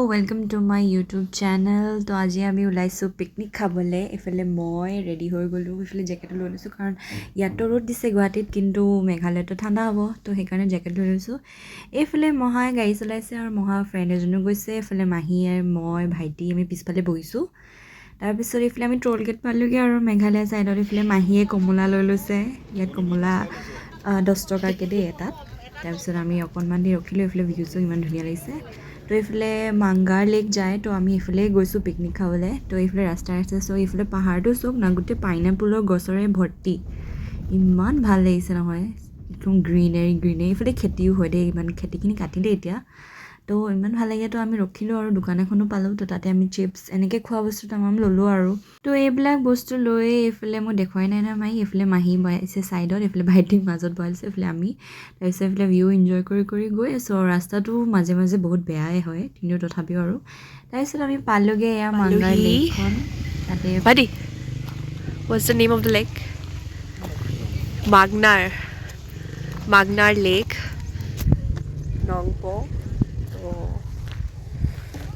welcome to my YouTube channel. তো আজি আমি ওলাইছো পিকনিক খাবলে এফালে মই ৰেডি হৈ গলো এফালে জেকেট লৈ লৈছো কাৰণ ইয়াতো ৰ'দ দিছে গুৱাহাটীত কিন্তু মেঘালয়তো ঠাণ্ডা হ'ব তো সেইকাৰণে জেকেট লৈ লৈছো এফালে মহাই গাড়ী চলাইছে আৰু মহা ফ্ৰেণ্ড এজনো গৈছে এফালে মাহীয়ে মই ভাইটি আমি পিছফালে বহিছো তাৰ পিছত এফালে আমি ট্ৰল গেট পালোগে আৰু মেঘালয় সাইডত এফালে মাহীয়ে কমলা লৈ লৈছে ইয়াত কমলা 10 টকাকে দেই এটাত তাৰ পিছত আমি অকণমান দি ৰখিলো এফালে ভিউটো ইমান ধুনীয়া লাগিছে তো এফালে মাংগাৰ লেক যায় তো আমি এফালে গৈছো পিকনিক খাবলে তো এফালে ৰাস্তা আছে সো এফালে পাহাৰটো চক না গুটে পাইনাপলৰ গছৰে ভৰ্তি ইমান ভাল লাগিছে নহয় একদম গ্ৰীনাৰী এফালে খেতিও হয় দেই ইমান খেতিখিনি কাটিলে এতিয়া তো ইমান ভাল লাগে তো আমি ৰখিলো আৰু দোকান এখনো পালো তো তাতে আমি চিপছ এনেকে খোৱা বস্তু তামাম ললো আৰু তো এইবিলাক বস্তু লৈ এফালে মই দেখুৱাই নাই না মাই এফালে মাহী বহাইছে সাইডত এফালে ভাইটিক মাজত বহাইছে এফালে আমি তাৰপিছত এফালে ভিউ এনজয় কৰি গৈ আছো ৰাস্তাটো মাজে মাজে বহুত বেয়াই হয় কিন্তু তথাপিও আৰু তাৰপিছত আমি পালোগে এয়া মাংগাৰ লেকখন তাতে Buddy, what's the name of the lake? Magnar Lake, Nongpoh. So,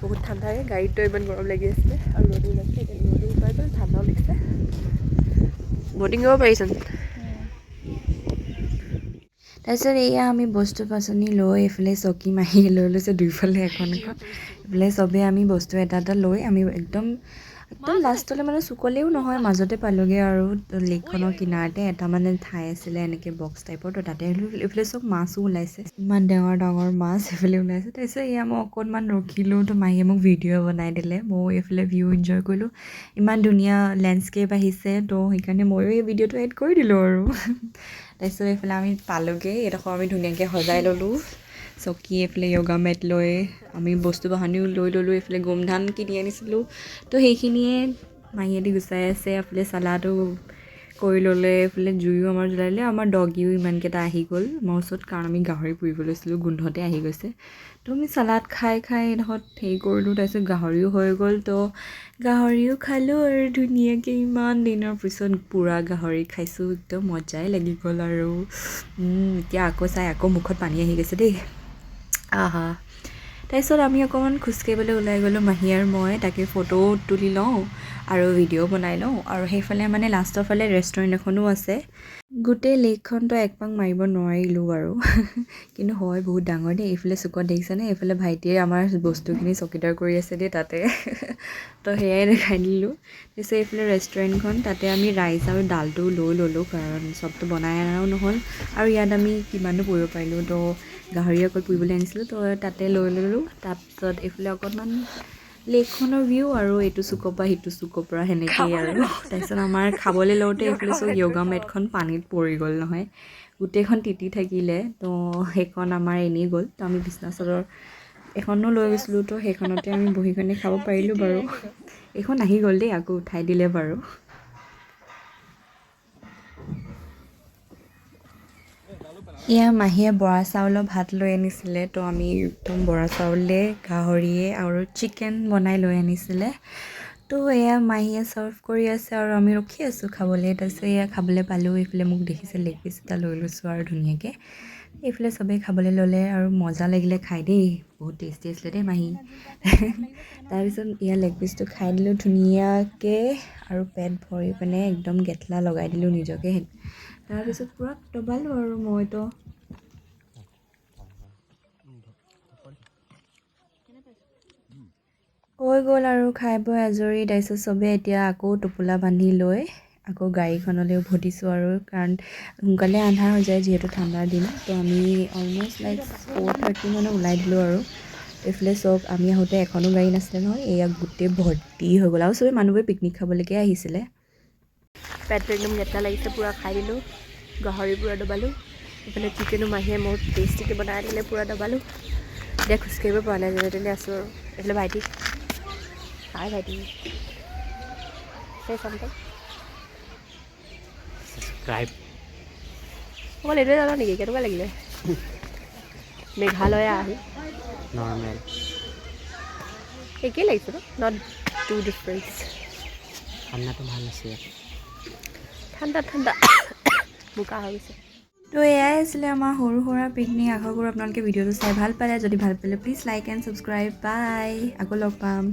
বহুত ঠাণ্ডা হয় গাড়ীটো ইমান গৰম লাগি আছে আৰু ৰ'দো লাগিছে এতিয়া ৰ'দো পাই গ'ল ঠাণ্ডাও লাগিছে ব'টিং কৰিব পাৰিছোন তাৰপিছত এয়া আমি বস্তু পাচনি লৈ এফালে চকী মাহী লৈ লৈছে দুইফালে এখন এফালে চবে আমি বস্তু এটা লৈ আমি একদম লাষ্টলৈ মানে চুকলেও নহয় মাজতে পালোগে আৰু লেকখনৰ কিনাৰতে এটা মানে ঠাই আছিলে এনেকে বক্স টাইপৰ তো তাতে এফালে চব মাছো ওলাইছে ইমান ডাঙৰ মাছ এফালে ওলাইছে তাৰপিছত এয়া মই অকণমান ৰখিলো তো মাহীয়ে মোক ভিডিঅ' বনাই দিলে মই এফালে ভিউ এনজয় কৰিলো ইমান ধুনীয়া লেণ্ডস্কেপ আহিছে তো সেইকাৰণে ময়ো এই ভিডিঅ'টো এড কৰি দিলোঁ আৰু তাৰপিছত এইফালে আমি পালোগে এডোখৰ আমি ধুনীয়াকৈ সজাই ল'লোঁ চকী এফালে য়োগা মেট লৈ আমি বস্তু বাহানিও লৈ ল'লোঁ এইফালে গোমধান কিনি আনিছিলোঁ তো সেইখিনিয়ে মাহীয়েদি গুচাই আছে এফালে চালাটো কৰি ল'লে এইফালে জুইও আমাৰ জ্বলালে আমাৰ ডগিও ইমানকেইটা আহি গ'ল মোৰ ওচৰত কাৰণ আমি গাহৰি পুৰিব লৈছিলোঁ গোন্ধতে আহি গৈছে তো আমি চালাড খাই এডোখৰত হেৰি কৰিলোঁ তাৰপিছত গাহৰিও হৈ গ'ল তো গাহৰিও খালোঁ আৰু ধুনীয়াকৈ ইমান দিনৰ পিছত পুৰা গাহৰি খাইছোঁ একদম মজাই লাগি গ'ল আৰু এতিয়া আকৌ মুখত পানী আহি গৈছে দেই আহা তাৰপিছত আমি অকণমান খোজকাঢ়িবলৈ ওলাই গ'লোঁ মাহী আৰু মই তাকে ফটো তুলি লওঁ আৰু ভিডিঅ' বনাই লওঁ আৰু সেইফালে মানে লাষ্টৰ ফালে ৰেষ্টুৰেণ্ট এখনো আছে গোটেই লেকখনতো একপাক মাৰিব নোৱাৰিলোঁ আৰু কিন্তু হয় বহুত ডাঙৰ দেই এইফালে চুকত দেখিছেনে এইফালে ভাইটিয়ে আমাৰ বস্তুখিনি চকীদাৰ কৰি আছে দেই তাতে তো সেয়াই দেখাই দিলোঁ তাৰপিছত এইফালে ৰেষ্টুৰেণ্টখন তাতে আমি ৰাইচ আৰু ডালটো লৈ ল'লোঁ কাৰণ চবটো বনাই অনাও নহ'ল আৰু ইয়াত আমি কিমানো পুৰিব পাৰিলোঁ তো গাহৰি অকল পুৰিবলৈ আনিছিলোঁ তো তাতে লৈ ল'লোঁ তাৰপিছত এইফালে অকণমান লেকখনৰ ভিউ আৰু এইটো চুকৰ পৰা সিটো চুকৰ পৰা সেনেকেই আৰু তাৰপিছত আমাৰ খাবলৈ লওঁতে এইফালে চব য়োগা মেটখন পানীত পৰি গ'ল নহয় গোটেইখন তিতি থাকিলে তো সেইখন আমাৰ এনেই গ'ল তো আমি বিছনা চাদৰ এখনো লৈ গৈছিলোঁ তো সেইখনতে আমি বহি কিনে খাব পাৰিলোঁ বাৰু এইখন আহি গ'ল দেই আকৌ উঠাই দিলে বাৰু এয়া মাহীয়ে বৰা চাউলৰ ভাত লৈ আনিছিলে তো আমি একদম বৰা চাউলে গাহৰিয়ে আৰু চিকেন বনাই লৈ আনিছিলে তো এয়া মাহীয়ে চাৰ্ভ কৰি আছে আৰু আমি ৰখি আছোঁ খাবলৈ তাৰপিছত এয়া খাবলৈ পালোঁ এইফালে মোক দেখিছে লেগ পিচ এটা লৈ লৈছোঁ আৰু ধুনীয়াকৈ এইফালে চবেই খাবলৈ ল'লে আৰু মজা লাগিলে খাই দেই বহুত টেষ্টি আছিলে দেই মাহী তাৰপিছত এয়া লেগ পিচটো খাই দিলোঁ ধুনীয়াকৈ আৰু পেট ভৰি পিনে একদম গেটলা লগাই দিলোঁ নিজকে তাৰপিছত পূৰা দবালোঁ আৰু মইতো হৈ গ'ল আৰু খাই বৈ আজৰি তাৰপিছত চবেই এতিয়া আকৌ টোপোলা বান্ধি লৈ আকৌ গাড়ীখনলৈ উভতিছোঁ আৰু কাৰণ সোনকালে আন্ধাৰ হৈ যায় যিহেতু ঠাণ্ডাৰ দিন তো আমি অলম'ষ্ট লাইক 4:30 মানত ওলাই দিলোঁ আৰু এইফালে চব আমি আহোঁতে এখনো গাড়ী নাছিলে নহয় এয়া গোটেই ভৰ্তি হৈ গ'ল আৰু চবেই মানুহবোৰে পিকনিক খাবলৈকে আহিছিলে পেটটো একদম লেতেৰা লাগিছে পূৰা খাই দিলোঁ গাহৰি পূৰা দবালোঁ এইফালে চিকেনো মাহীয়ে বহুত টেষ্টিকৈ বনাই দিলে পূৰা দবালোঁ এতিয়া খোজকাঢ়িব পৰা নাই যেনে তেনে আছোঁ আৰু এইফালে ভাইটি হাই ভাইটি সেই চামতে subscribe অকল এইটোৱে জানো নেকি কেনেকুৱা লাগিলে মেঘালয়া আহি normal একেই লাগিছে ন নট টু ডিফাৰেঞ্চ ঠাণ্ডাটো ভাল আছে ঠাণ্ডা বোকা হৈ গৈছে তো এয়াই আছিলে আমাৰ সৰু সুৰা পিকনিক আশা কৰোঁ আপোনালোকে ভিডিঅ'টো চাই ভাল পালে যদি ভাল পালে প্লিজ লাইক এণ্ড ছাবস্ক্ৰাইব বাই আকৌ লগ পাম